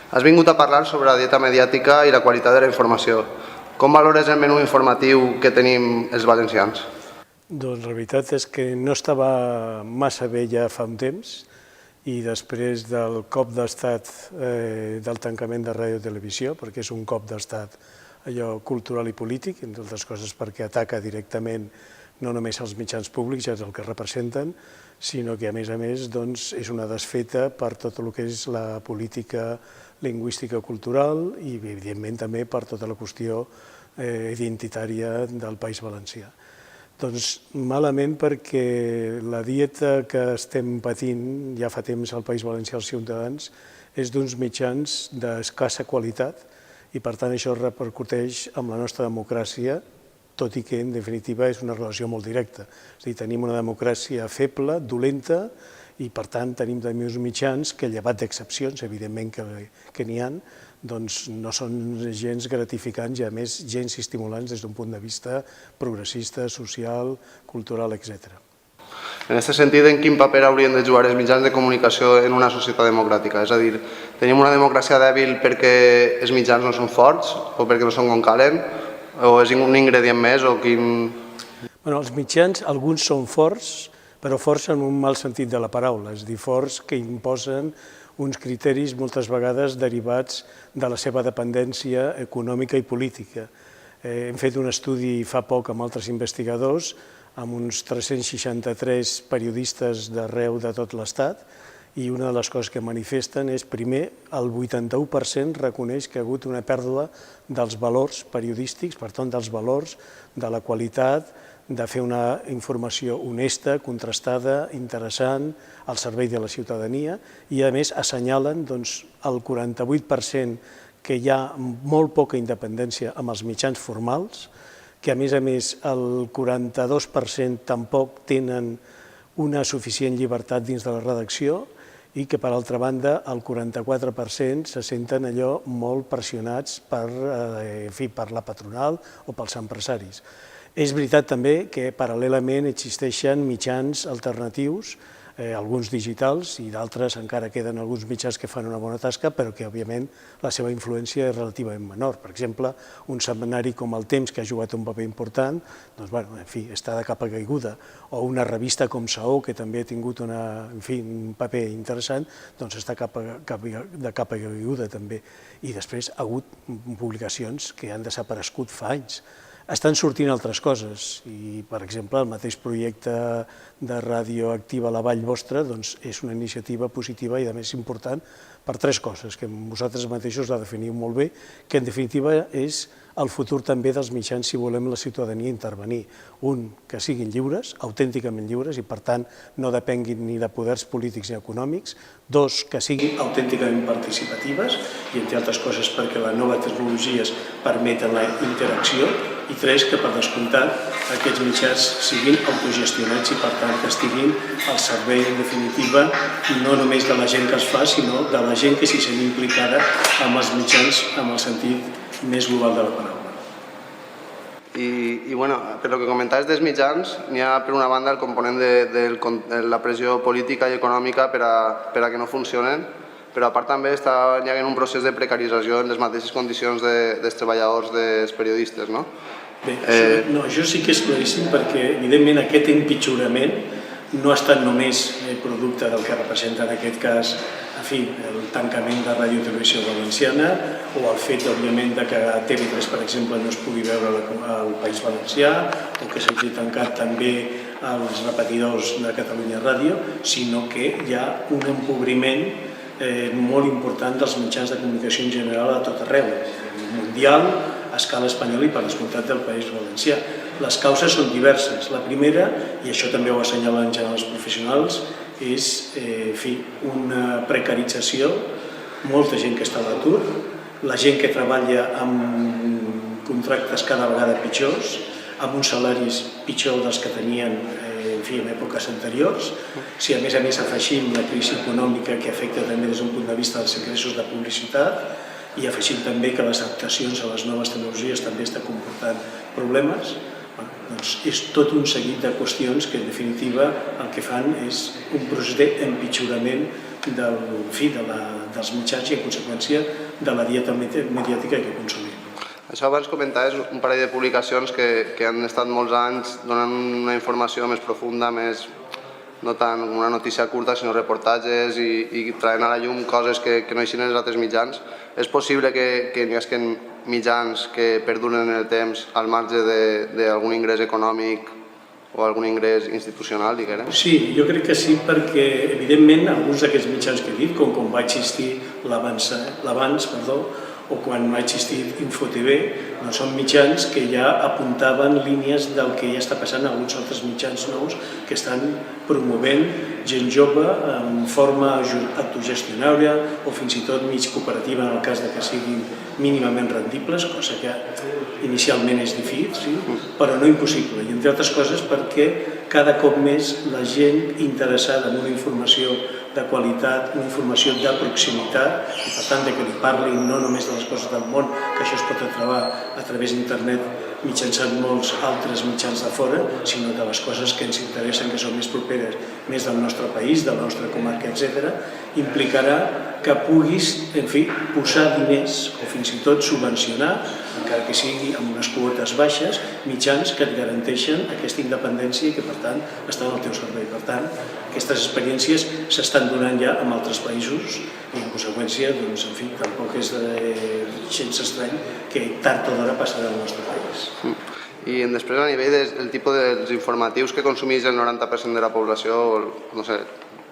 Has vingut a parlar sobre la dieta mediàtica i la qualitat de la informació. Com valores el menú informatiu que tenim els valencians? Doncs la veritat és que no estava massa bé ja fa un temps i després del cop d'estat del tancament de ràdio i televisió, perquè és un cop d'estat allò cultural i polític, entre altres coses perquè ataca directament no només els mitjans públics, ja és el que representen, sinó que a més és una desfeta per tot el que és la política lingüística cultural i evidentment també per tota la qüestió identitària del País Valencià. Doncs malament perquè la dieta que estem patint ja fa temps al País Valencià els ciutadans és d'uns mitjans d'escassa qualitat i per tant això repercuteix en la nostra democràcia, tot i que en definitiva és una relació molt directa. És a dir, tenim una democràcia feble, dolenta, i per tant tenim també uns mitjans que, llevat d'excepcions, evidentment que n'hi ha, doncs no són gens gratificants i a més gens estimulants des d'un punt de vista progressista, social, cultural, etc. En aquest sentit, en quin paper haurien de jugar els mitjans de comunicació en una societat democràtica? És a dir, tenim una democràcia dèbil perquè els mitjans no són forts o perquè no són com calen? O és un ingredient més? Els mitjans, alguns són forts, però forts en un mal sentit de la paraula, és a dir, forts que imposen uns criteris moltes vegades derivats de la seva dependència econòmica i política. Hem fet un estudi fa poc amb altres investigadors, amb uns 363 periodistes d'arreu de tot l'Estat, i una de les coses que manifesten és, primer, el 81% reconeix que hi ha hagut una pèrdua dels valors periodístics, per tant, dels valors, de la qualitat, de fer una informació honesta, contrastada, interessant, al servei de la ciutadania, i a més assenyalen el 48% que hi ha molt poca independència amb els mitjans formals, que a més el 42% tampoc tenen una suficient llibertat dins de la redacció i que, per altra banda, el 44% se senten allò molt pressionats per la patronal o pels empresaris. És veritat també que paral·lelament existeixen mitjans alternatius, alguns digitals i d'altres encara queden alguns mitjans que fan una bona tasca, però que, òbviament, la seva influència és relativament menor. Per exemple, un setmanari com El Temps, que ha jugat un paper important, està de capa caiguda, o una revista com Saó, que també ha tingut un paper interessant, doncs està de capa caiguda també. I després ha hagut publicacions que han desaparegut fa anys. Estan sortint altres coses i, per exemple, el mateix projecte de Ràdio Activa La Vall Vostra és una iniciativa positiva i, a més, important per tres coses, que vosaltres mateixos la definiu molt bé, que en definitiva és el futur també dels mitjans si volem la ciutadania intervenir. Un, que siguin lliures, autènticament lliures, i per tant no depenguin ni de poders polítics ni econòmics. Dos, que siguin autènticament participatives, i entre altres coses perquè les noves tecnologies permeten la interacció. I tres, que per descomptat aquests mitjans siguin autogestionats i per tant que estiguin al servei, en definitiva, no només de la gent que els fa, sinó de la gent que s'hi sent implicada amb els mitjans en el sentit més global de la paraula. I per el que comentaves dels mitjans, n'hi ha per una banda el component de la pressió política i econòmica per a que no funcionen, però a part també hi ha un procés de precarització en les mateixes condicions dels treballadors, dels periodistes, no? Bé, això sí que és claríssim perquè, evidentment, aquest empitjorament no ha estat només producte del que representa en aquest cas el tancament de Ràdio i Televisió Valenciana o el fet, òbviament, que TV3, per exemple, no es pugui veure al País Valencià o que s'hagi tancat també els repetidors de Catalunya Ràdio, sinó que hi ha un empobriment molt important dels mitjans de comunicació en general a tot arreu, mundial, a escala espanyola i per descomptat del País Valencià. Les causes són diverses. La primera, i això també ho assenyalen en general els professionals, és una precarització, molta gent que està a l'atur, la gent que treballa amb contractes cada vegada pitjors, amb uns salaris pitjors dels que tenien en èpoques anteriors. Si a més afegim la crisi econòmica que afecta també des d'un punt de vista dels ingressos de publicitat i afegim també que les adaptacions a les noves tecnologies també estan comportant problemes, doncs és tot un seguit de qüestions que en definitiva el que fan és un procés d'empitjorament de dels mitjans i, en conseqüència, de la dieta mediàtica que consumim. Això abans comentaves un parell de publicacions que han estat molts anys donant una informació més profunda, no tant una notícia curta, sinó reportatges i traient a la llum coses que no eixin en els altres mitjans. És possible que n'hi hagi mitjans que perduren en el temps al marge d'algun ingrés econòmic o algun ingrés institucional, diguem? Sí, jo crec que sí, perquè, evidentment, alguns d'aquests mitjans que he dit, com va existir l'Abans, o quan va existir InfoTV, doncs són mitjans que ja apuntaven línies del que ja està passant a alguns altres mitjans nous que estan promovent gent jove en forma autogestionària o fins i tot mig cooperativa en el cas que siguin mínimament rendibles, cosa que inicialment és difícil, però no impossible. I entre altres coses perquè cada cop més la gent interessada en una informació de qualitat, una informació de proximitat i per tant que li parlin no només de les coses del món, que això es pot trobar a través d'internet mitjançant molts altres mitjans de fora, sinó de les coses que ens interessen, que són més properes, més del nostre país, de la nostra comarca, etc., implicarà que puguis, en fi, posar diners o fins i tot subvencionar, encara que sigui amb unes quotes baixes, mitjans que et garanteixen aquesta independència i que, per tant, estan al teu servei. Per tant, aquestes experiències s'estan donant ja en altres països i, en conseqüència, doncs, en fi, tampoc és gens estrany que tard o d'hora passarà al nostre país. I després, a nivell del tipus dels informatius que consumeix el 90% de la població, no sé,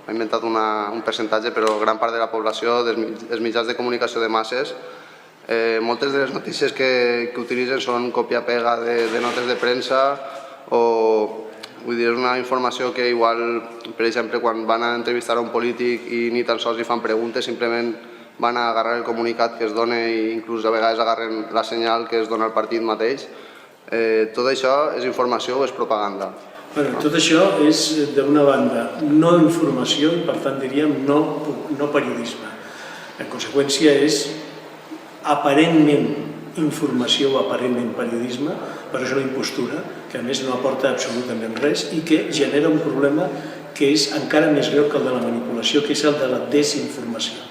he inventat un percentatge, però gran part de la població, dels mitjans de comunicació de masses, moltes de les notícies que utilitzen són còpia-pega de notes de premsa o, vull dir, és una informació que igual, per exemple, quan van a entrevistar a un polític i ni tan sols li fan preguntes, simplement van a agarrar el comunicat que es dona i inclús a vegades agarren la senyal que es dona al partit mateix. Tot això és informació o és propaganda? Tot això és, d'una banda, no informació i, per tant, diríem, no periodisme. En conseqüència, és aparentment informació o aparentment periodisme, però és una impostura que, a més, no aporta absolutament res i que genera un problema que és encara més greu que el de la manipulació, que és el de la desinformació.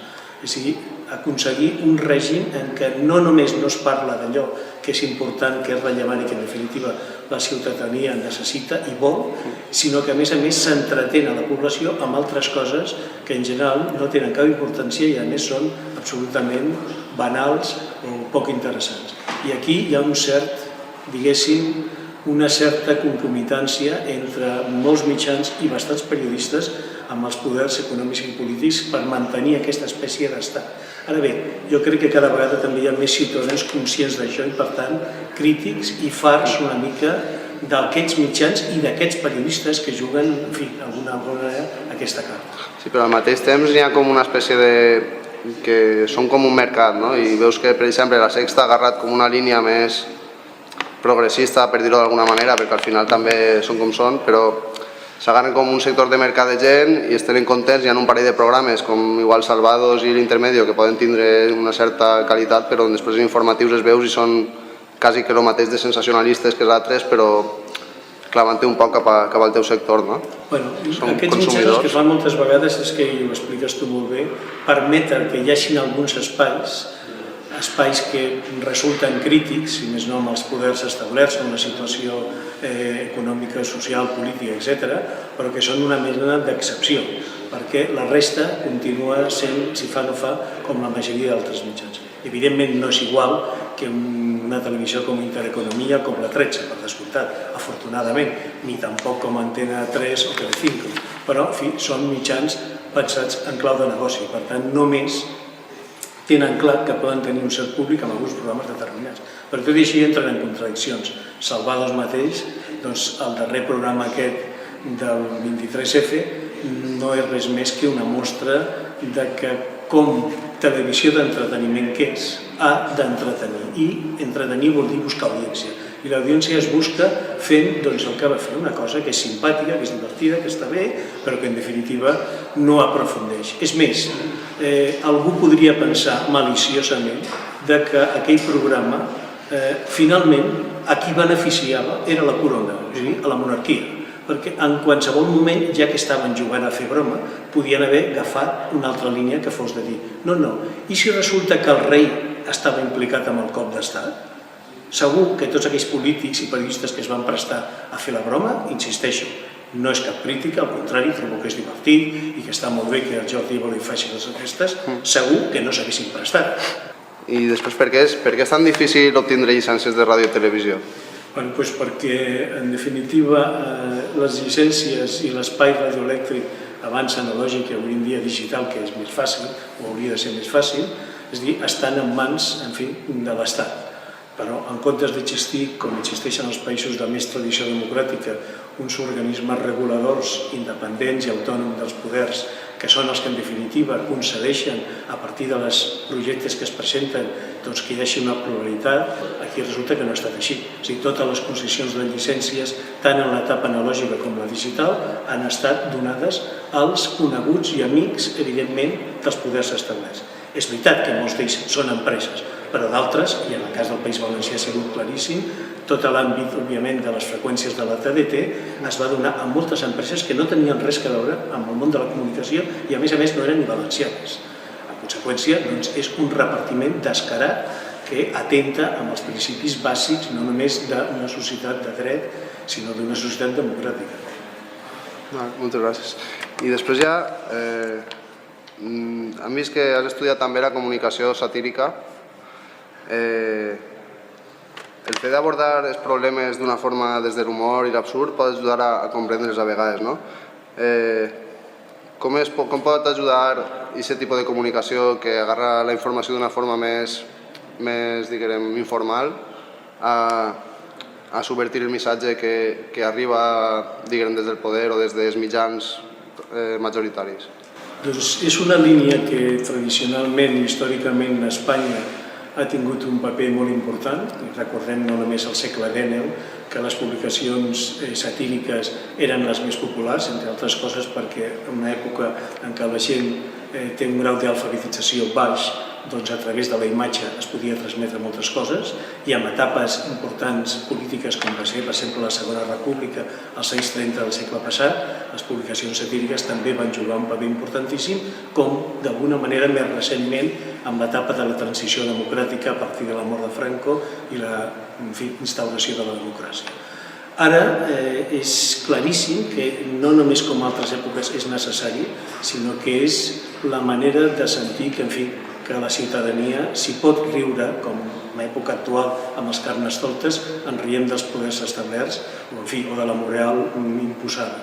És a dir, aconseguir un règim en què no només no es parla d'allò que és important, que és rellevant i que en definitiva la ciutadania necessita i vol, sinó que a més s'entretén a la població amb altres coses que en general no tenen cap importància i a més són absolutament banals o poc interessants. I aquí hi ha un cert, diguéssim, una certa concomitància entre molts mitjans i bastants periodistes amb els poders econòmics i polítics per mantenir aquesta espècie d'estat. Ara bé, jo crec que cada vegada també hi ha més ciutadans conscients d'això i, per tant, crítics i farts una mica d'aquests mitjans i d'aquests periodistes que juguen, en fi, d'alguna manera, aquesta carta. Sí, però al mateix temps hi ha com una espècie de... que són com un mercat, no? I veus que, per exemple, la Sexta ha agarrat com una línia més progressista, per dir-ho d'alguna manera, perquè al final també són com són, però s'agarren com un sector de mercat de gent i es tenen contents. Hi ha un parell de programes com igual Salvados i l'Intermedio que poden tindre una certa qualitat, però després en informatius es veus i són quasi que el mateix de sensacionalistes que els altres, però clavant-te un poc cap al teu sector, no? Bueno, aquests mitjans el que fan moltes vegades és que, i ho expliques tu molt bé, permeten que hi hagi alguns espais que resulten crítics, si més no amb els poders establerts, amb la situació econòmica, social, política, etc., però que són una mena d'excepció, perquè la resta continua sent, si fa no fa, com la majoria d'altres mitjans. Evidentment no és igual que una televisió com Intereconomia, com la 13, per descomptat, afortunadament, ni tampoc com Antena 3 o Telecinco, però, en fi, són mitjans pensats en clau de negoci, per tant, només tenen clar que poden tenir un cert públic amb alguns programes determinats. Per tot i així entren en contradiccions. Salvados mateix, doncs el darrer programa aquest del 23F no és res més que una mostra de que com televisió d'entreteniment que és, ha d'entretenir. I entretenir vol dir buscar audiència. I l'audiència es busca fent el que va fer, una cosa que és simpàtica, que és divertida, que està bé, però que en definitiva no aprofundeix. És més, algú podria pensar maliciosament que aquell programa finalment a qui beneficiava era la corona, és a dir, a la monarquia, perquè en qualsevol moment, ja que estaven jugant a fer broma, podien haver agafat una altra línia que fos de dir no, i si resulta que el rei estava implicat amb el cop d'estat? Segur que tots aquells polítics i periodistes que es van prestar a fer la broma, insisteixo, no és cap crítica, al contrari, trobo que és divertit i que està molt bé que el Jordi Évole faci les aquestes, segur que no s'haguessin prestat. I després per què és tan difícil obtindre llicències de ràdio i televisió? Doncs perquè, en definitiva, les llicències i l'espai radioelèctric abans analògic i avui en dia digital, que és més fàcil, o hauria de ser més fàcil, és a dir, estan en mans, en fi, de l'Estat. Però en comptes d'existir, com existeixen els països de més tradició democràtica, uns organismes reguladors independents i autònoms dels poders, que són els que en definitiva concedeixen a partir dels projectes que es presenten doncs que hi hagi una pluralitat, aquí resulta que no ha estat així. O sigui, totes les concessions de llicències, tant en l'etapa analògica com la digital, han estat donades als coneguts i amics, evidentment, dels poders establerts. És veritat que molts d'ells són empreses, però d'altres, i en el cas del País Valencià ha sigut claríssim, tot l'àmbit, òbviament, de les freqüències de la TDT es va donar a moltes empreses que no tenien res a veure amb el món de la comunicació i, a més, no eren ni valencianes. En conseqüència, doncs, és un repartiment descarat que atenta amb els principis bàsics no només d'una societat de dret, sinó d'una societat democràtica. Moltes gràcies. I després ja hem vist que has estudiat també la comunicació satírica. El fet d'abordar els problemes d'una forma des de l'humor i l'absurd pot ajudar a comprendre-los a vegades, no? Com pot ajudar aquest tipus de comunicació que agarra la informació d'una forma més diguem, informal a subvertir el missatge que arriba diguem, des del poder o des dels mitjans majoritaris? Doncs és una línia que tradicionalment i històricament a Espanya ha tingut un paper molt important. Recordem no només al segle XIX que les publicacions satíriques eren les més populars, entre altres coses perquè en una època en què la gent té un grau d'alfabetització baix, doncs a través de la imatge es podia transmetre moltes coses i en etapes importants polítiques com va ser, per exemple, la Segona República als anys 30 del segle passat, les publicacions satíriques també van jugar un paper importantíssim, com d'alguna manera més recentment en l'etapa de la transició democràtica a partir de la mort de Franco i la instauració de la democràcia. Ara és claríssim que no només com altres èpoques és necessari, sinó que és la manera de sentir que, en fi, que la ciutadania s'hi pot riure, com en l'època actual amb els carnestoltes, en riem dels poders establerts o de la moral imposada.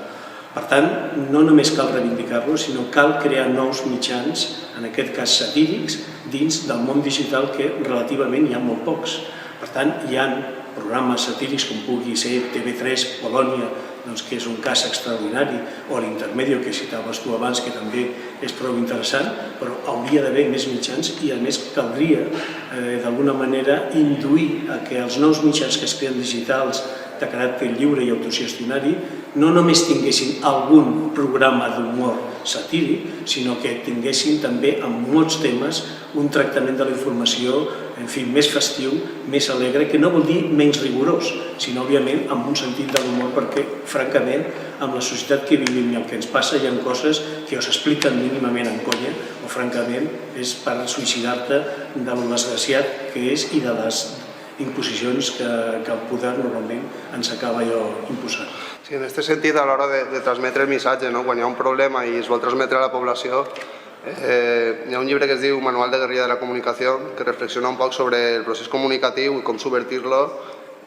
Per tant, no només cal reivindicar-lo, sinó cal crear nous mitjans, en aquest cas satírics, dins del món digital que relativament hi ha molt pocs. Per tant, hi ha programes satírics com pugui ser TV3 Polònia, que és un cas extraordinari, o l'Intermedio, que citaves tu abans, que també és prou interessant, però hauria d'haver més mitjans i, a més, caldria d'alguna manera induir a que els nous mitjans que es creen digitals de caràcter lliure i autogestionari no només tinguessin algun programa d'humor satíric, sinó que tinguessin també en molts temes un tractament de la informació més festiu, més alegre, que no vol dir menys rigorós, sinó, òbviament, amb un sentit de l'humor, perquè, francament, amb la societat que vivim i el que ens passa hi ha coses que o s'expliquen mínimament en conya o, francament, és per suïcidar-te de lo desgraciat que és i de les imposicions que el poder normalment ens acaba imposant. Sí, en aquest sentit, a l'hora de transmetre el missatge, quan hi ha un problema i es vol transmetre a la població, hi ha un llibre que es diu Manual de guerrilla de la comunicació, que reflexiona un poc sobre el procés comunicatiu i com subvertir-lo,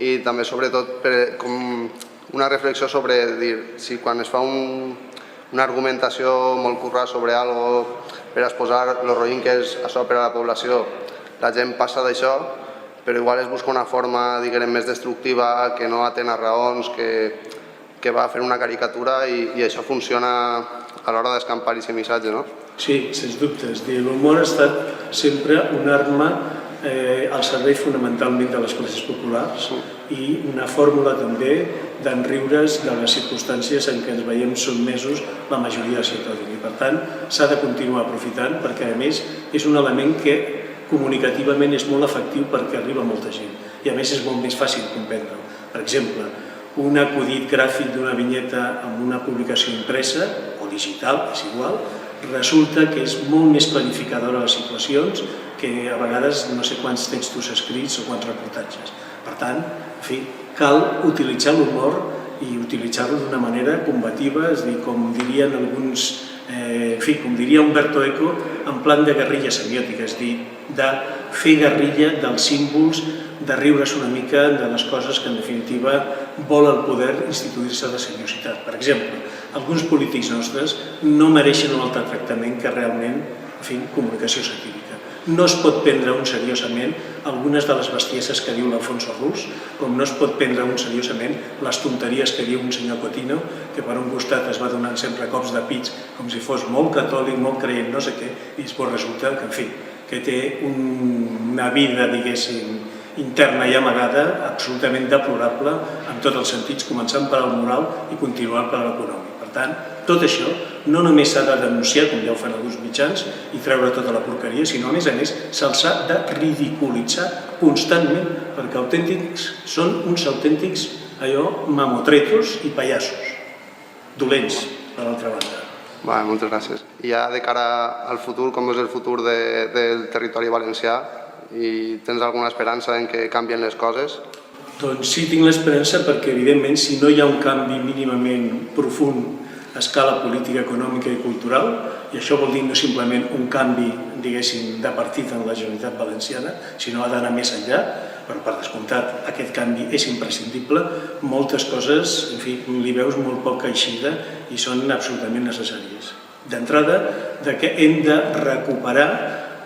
i també, sobretot, com una reflexió sobre si quan es fa una argumentació molt currada sobre alguna cosa per exposar el roïn que és això per a la població, la gent passa d'això, però igual es busca una forma, diguem, més destructiva, que no atén a raons, que va fer una caricatura i això funciona a l'hora d'escampar aquest missatge, no? Sí, sens dubte. L'humor ha estat sempre una arma al servei fonamentalment de les classes populars i una fórmula també d'enriure's de les circumstàncies en què ens veiem sotmesos la majoria de ciutadania. I per tant, s'ha de continuar aprofitant perquè, a més, és un element que comunicativament és molt efectiu perquè arriba a molta gent i, a més, és molt més fàcil comprendre-ho. Per exemple, un acudit gràfic d'una vinyeta amb una publicació impresa o digital, és igual, resulta que és molt més clarificadora les situacions que a vegades no sé quants textos escrits o quants reportatges. Per tant, en fi, cal utilitzar l'humor i utilitzar-lo d'una manera combativa, és a dir, com dirien alguns, en fi, com diria Umberto Eco, en plan de guerrilla semiòtica, és a dir, de fer guerrilla dels símbols, de riure's una mica de les coses que en definitiva vol el poder instituir-se de seriositat. Per exemple, alguns polítics nostres no mereixen un altre tractament que realment, en fi, comunicació satírica. No es pot prendre un seriosament algunes de les bestieses que diu l'Alfonso Rus, com no es pot prendre un seriosament les tonteries que diu un senyor Cotino, que per un costat es va donant sempre cops de pits com si fos molt catòlic, molt creient, no sé què, i després resulta que, en fi, que té una vida, diguéssim, interna i amagada, absolutament deplorable en tots els sentits, començant per al moral i continuant per a l'econòmic. Per tant, tot això no només s'ha de denunciar, com ja ho fan alguns mitjans, i treure tota la porqueria, sinó, a més, se'ls ha de ridiculitzar constantment, perquè autèntics són uns autèntics, mamotretos i pallassos, dolents, per l'altra banda. Moltes gràcies. I ja de cara al futur, com és el futur del territori valencià, i tens alguna esperança en que canvien les coses? Doncs sí, tinc l'esperança perquè, evidentment, si no hi ha un canvi mínimament profund a escala política, econòmica i cultural, i això vol dir no simplement un canvi, diguéssim, de partit en la Generalitat Valenciana, sinó ha d'anar més enllà, però per descomptat aquest canvi és imprescindible, moltes coses, en fi, li veus molt poca eixida i són absolutament necessàries. D'entrada, que hem de recuperar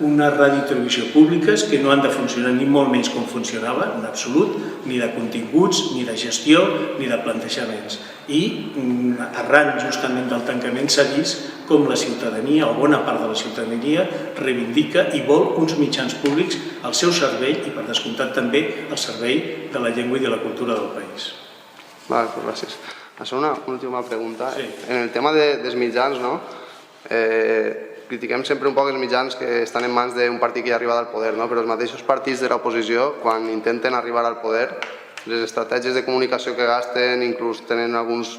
unes ràdio i televisió públiques que no han de funcionar ni molt menys com funcionava, en absolut, ni de continguts, ni de gestió, ni de plantejaments. I arran justament del tancament s'ha vist com la ciutadania, o bona part de la ciutadania, reivindica i vol uns mitjans públics al seu servei i, per descomptat, també al servei de la llengua i de la cultura del país. Gràcies. Això una última pregunta. En el tema dels mitjans, critiquem sempre un poc els mitjans que estan en mans d'un partit que ja ha arribat al poder, però els mateixos partits de l'oposició, quan intenten arribar al poder, les estratègies de comunicació que gasten, inclús tenen alguns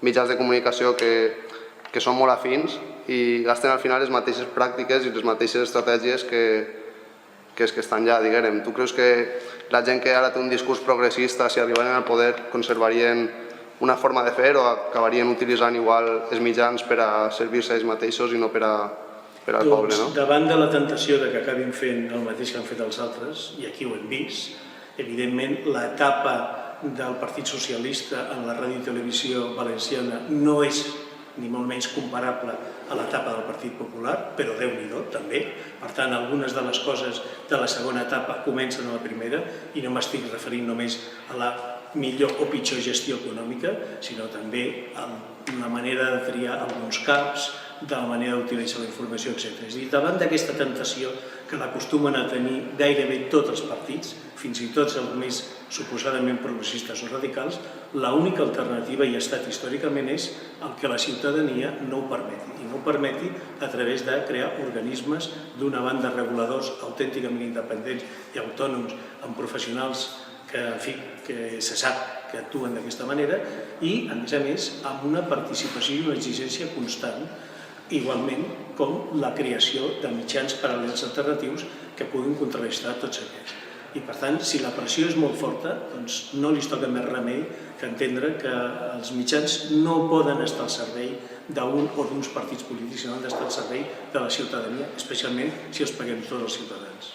mitjans de comunicació que són molt afins i gasten al final les mateixes pràctiques i les mateixes estratègies que estan ja, diguem. Tu creus que la gent que ara té un discurs progressista, si arribaren al poder, conservarien una forma de fer o acabarien utilitzant igual els mitjans per a servir-se ells mateixos i no per al poble, no? Davant de la tentació que acabin fent el mateix que han fet els altres, i aquí ho hem vist, evidentment l'etapa del Partit Socialista en la ràdio i televisió valenciana no és ni molt menys comparable a l'etapa del Partit Popular, però Déu-n'hi-do, també. Per tant, algunes de les coses de la segona etapa comencen a la primera i no m'estic referint només a la millor o pitjor gestió econòmica, sinó també a la manera de triar alguns caps, de la manera d'utilitzar la informació, etc. És a dir, davant d'aquesta tentació que l'acostumen a tenir gairebé tots els partits, fins i tot els més suposadament progressistes o radicals, l'única alternativa, i ha estat històricament, és el que la ciutadania no ho permeti. I no ho permeti a través de crear organismes, d'una banda, reguladors autènticament independents i autònoms, amb professionals que se sap que actuen d'aquesta manera i, a més, amb una participació i una exigència constant, igualment com la creació de mitjans paral·lels alternatius que puguin contrarrestar tots aquests. I, per tant, si la pressió és molt forta, doncs no li toca més remei que entendre que els mitjans no poden estar al servei d'un o d'uns partits polítics, sinó han d'estar al servei de la ciutadania, especialment si els paguem tots els ciutadans.